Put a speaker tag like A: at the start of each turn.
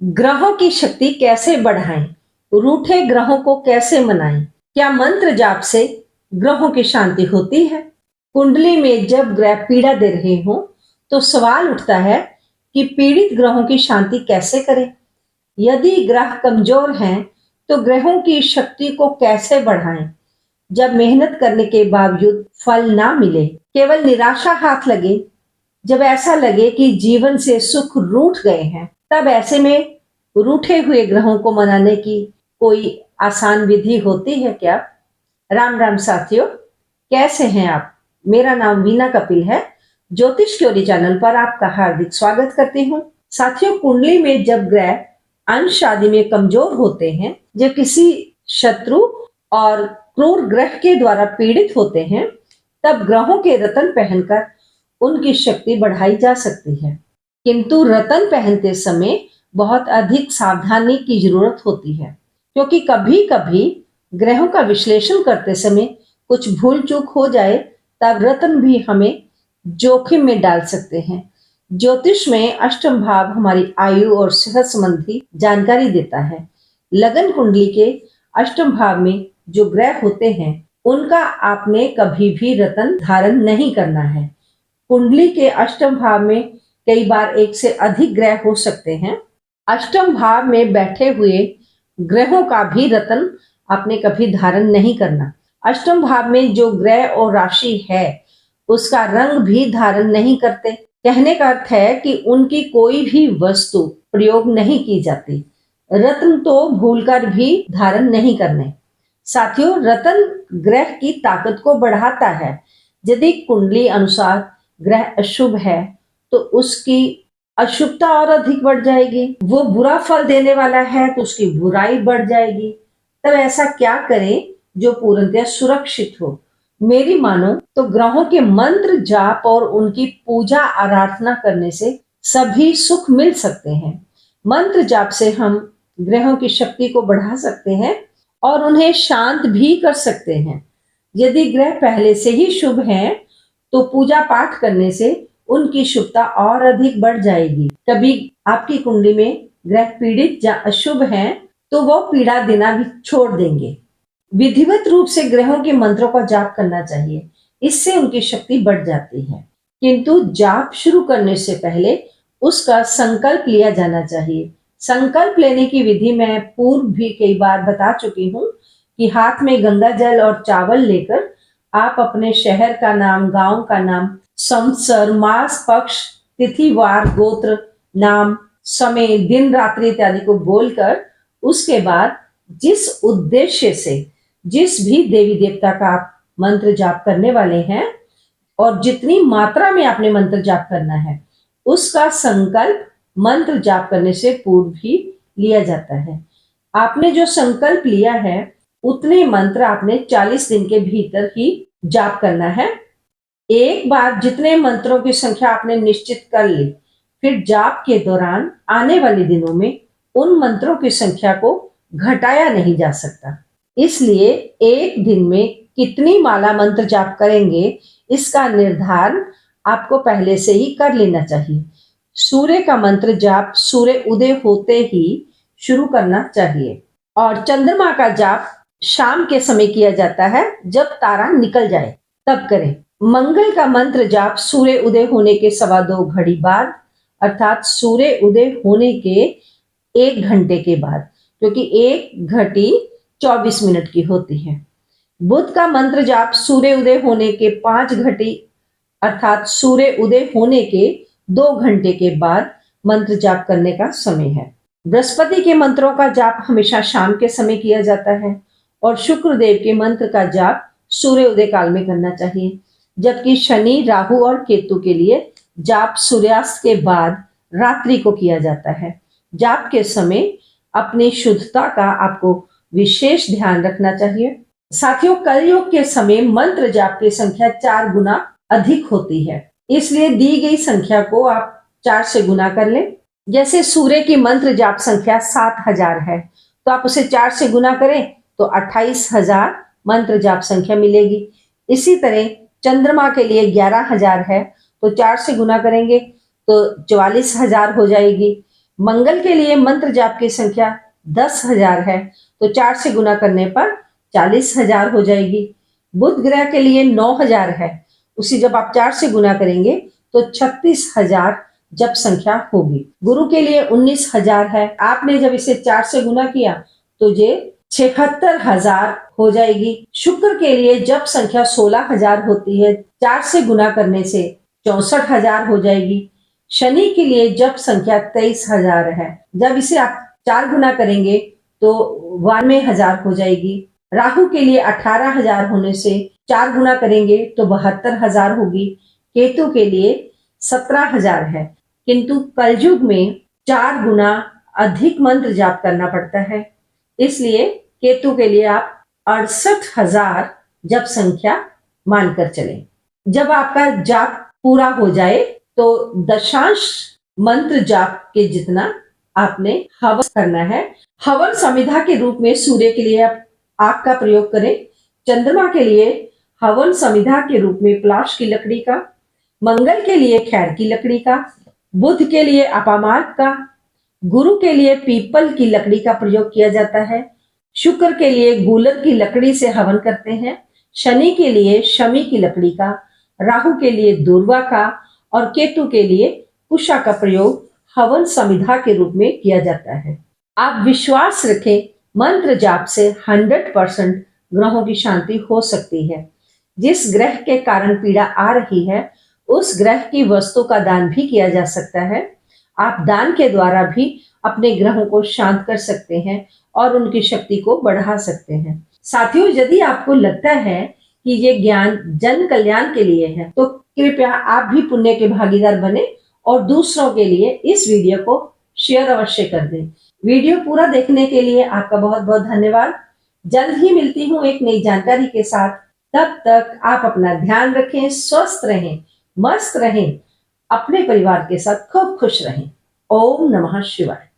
A: ग्रहों की शक्ति कैसे बढ़ाएं? रूठे ग्रहों को कैसे मनाएं? क्या मंत्र जाप से ग्रहों की शांति होती है? कुंडली में जब ग्रह पीड़ा दे रहे हो तो सवाल उठता है कि पीड़ित ग्रहों की शांति कैसे करें? यदि ग्रह कमजोर हैं तो ग्रहों की शक्ति को कैसे बढ़ाएं? जब मेहनत करने के बावजूद फल ना मिले, केवल निराशा हाथ लगे, जब ऐसा लगे कि जीवन से सुख रूठ गए हैं, तब ऐसे में रूठे हुए ग्रहों को मनाने की कोई आसान विधि होती है क्या? राम राम साथियों, कैसे हैं आप? मेरा नाम वीना कपिल है। ज्योतिष क्योरी चैनल पर आपका हार्दिक स्वागत करती हूँ। साथियों, कुंडली में जब ग्रह अंश आदि में कमजोर होते हैं, जब किसी शत्रु और क्रूर ग्रह के द्वारा पीड़ित होते हैं, तब ग्रहों के रतन पहनकर उनकी शक्ति बढ़ाई जा सकती है। किंतु रतन पहनते समय बहुत अधिक सावधानी की जरूरत होती है, क्योंकि कभी कभी ग्रहों का विश्लेषण करते समय कुछ भूल चूक हो जाए, तब रतन भी हमें जोखिम में डाल सकते हैं। ज्योतिष में अष्टम भाव हमारी आयु और सेहत संबंधी जानकारी देता है। लगन कुंडली के अष्टम भाव में जो ग्रह होते हैं, उनका आपने कभी भी रतन धारण नहीं करना है। कुंडली के अष्टम भाव में कई बार एक से अधिक ग्रह हो सकते हैं। अष्टम भाव में बैठे हुए ग्रहों का भी रतन आपने कभी धारण नहीं करना। अष्टम भाव में जो ग्रह और राशि है, उसका रंग भी धारण नहीं करते। कहने का अर्थ है कि उनकी कोई भी वस्तु प्रयोग नहीं की जाती। रत्न तो भूलकर भी धारण नहीं करने। साथियों, रतन ग्रह की ताकत को बढ़ाता है। यदि कुंडली अनुसार ग्रह अशुभ है तो उसकी अशुभता और अधिक बढ़ जाएगी। वो बुरा फल देने वाला है तो उसकी बुराई बढ़ जाएगी। तब ऐसा क्या करें जो पूर्णतः सुरक्षित हो? मेरी मानो तो ग्रहों के मंत्र जाप और उनकी पूजा आराधना करने से सभी सुख मिल सकते हैं। मंत्र जाप से हम ग्रहों की शक्ति को बढ़ा सकते हैं और उन्हें शांत भी कर सकते हैं। यदि ग्रह पहले से ही शुभ हैं, तो पूजा पाठ करने से उनकी शुभता और अधिक बढ़ जाएगी। कभी आपकी कुंडली में ग्रह पीड़ित या अशुभ हैं, तो वो पीड़ा देना भी छोड़ देंगे। विधिवत रूप से ग्रहों के मंत्रों का जाप करना चाहिए, इससे उनकी शक्ति बढ़ जाती है। किंतु जाप शुरू करने से पहले उसका संकल्प लिया जाना चाहिए। संकल्प लेने की विधि मैं पूर्व भी कई बार बता चुकी हूँ कि हाथ में गंगा जल और चावल लेकर आप अपने शहर का नाम, गांव का नाम, संवत्सर, मास, पक्ष, तिथि, वार, गोत्र, नाम, समय, दिन, रात्रि इत्यादि को बोलकर उसके बाद जिस उद्देश्य से जिस भी देवी देवता का आप मंत्र जाप करने वाले हैं और जितनी मात्रा में आपने मंत्र जाप करना है, उसका संकल्प मंत्र जाप करने से पूर्व ही लिया जाता है। आपने जो संकल्प लिया है, उतने मंत्र आपने 40 दिन के भीतर ही जाप करना है। एक बार जितने मंत्रों की संख्या आपने निश्चित कर ली, फिर जाप के दौरान आने वाले दिनों में उन मंत्रों की संख्या को घटाया नहीं जा सकता। इसलिए एक दिन में कितनी माला मंत्र जाप करेंगे, इसका निर्धारण आपको पहले से ही कर लेना चाहिए। सूर्य का मंत्र जाप सूर्य उदय होते ही शुरू करना चाहिए और चंद्रमा का जाप शाम के समय किया जाता है, जब तारा निकल जाए तब करें। मंगल का मंत्र जाप सूर्य उदय होने के 2.25 घड़ी बाद, अर्थात सूर्य उदय होने के 1 घंटे के बाद, क्योंकि 1 घड़ी 24 मिनट की होती है। बुध का मंत्र जाप सूर्य उदय होने के 5 घड़ी, अर्थात सूर्य उदय होने के 2 घंटे के बाद मंत्र जाप करने का समय है। बृहस्पति के मंत्रों का जाप हमेशा शाम के समय किया जाता है और शुक्रदेव के मंत्र का जाप सूर्य उदय काल में करना चाहिए, जबकि शनि, राहु और केतु के लिए जाप सूर्यास्त के बाद रात्रि को किया जाता है। जाप के समय अपनी शुद्धता का आपको विशेष ध्यान रखना चाहिए। साथियों, कलयुग के समय मंत्र जाप की संख्या 4 गुना अधिक होती है, इसलिए दी गई संख्या को आप 4 से गुना कर लें। जैसे सूर्य की मंत्र जाप संख्या 7000 है, तो आप उसे 4 से गुना करें तो 28,000 मंत्र जाप संख्या मिलेगी। इसी तरह चंद्रमा के लिए 11,000 है, तो 4 से गुना करेंगे तो 44,000 हो जाएगी। मंगल के लिए मंत्र जाप की संख्या 10,000 है, तो 4 से गुना करने पर 40,000 हो जाएगी। बुध ग्रह के लिए 9,000 है, उसी जब आप 4 से गुना करेंगे तो 36,000 जप संख्या होगी। गुरु के लिए 19,000 है, आपने जब इसे 4 से गुना किया तो ये 76,000 हो जाएगी। शुक्र के लिए जप संख्या 16,000 होती है, 4 से गुना करने से 64,000 हो जाएगी। शनि के लिए जप संख्या 23,000 है, जब इसे आप 4 गुना करेंगे तो 92,000 हो जाएगी। राहु के लिए 18,000 होने से 4 गुना करेंगे तो 72,000 होगी। केतु के लिए 17,000 है, किंतु कलयुग में 4 गुना अधिक मंत्र जाप करना पड़ता है, इसलिए केतु के लिए आप 68,000 जप संख्या मानकर चलें। जब आपका जाप पूरा हो जाए तो दशांश मंत्र जाप के जितना आपने हवन करना है। हवन समिधा के रूप में सूर्य के लिए आप आग का प्रयोग करें, चंद्रमा के लिए हवन समिधा के रूप में पलाश की लकड़ी का, मंगल के लिए खैर की लकड़ी का, बुध के लिए अपामार्क का, गुरु के लिए पीपल की लकड़ी का प्रयोग किया जाता है, शुक्र के लिए गूलर की लकड़ी से हवन करते हैं, शनि के लिए शमी की लकड़ी का, राहु के लिए दूर्वा का और केतु के लिए कुशा का प्रयोग हवन समिधा के रूप में किया जाता है। आप विश्वास रखें, मंत्र जाप से 100% ग्रहों की शांति हो सकती है। जिस ग्रह के कारण पीड़ा आ रही है उस ग्रह की वस्तु का दान भी किया जा सकता है। आप दान के द्वारा भी अपने ग्रहों को शांत कर सकते हैं और उनकी शक्ति को बढ़ा सकते हैं। साथियों, यदि आपको लगता है कि ये ज्ञान जन कल्याण के लिए है तो कृपया आप भी पुण्य के भागीदार बने और दूसरों के लिए इस वीडियो को शेयर अवश्य कर दें। वीडियो पूरा देखने के लिए आपका बहुत बहुत धन्यवाद। जल्द ही मिलती हूँ एक नई जानकारी के साथ। तब तक आप अपना ध्यान रखें, स्वस्थ रहें, मस्त रहें, अपने परिवार के साथ खूब खुश रहें। ओम नमः शिवाय।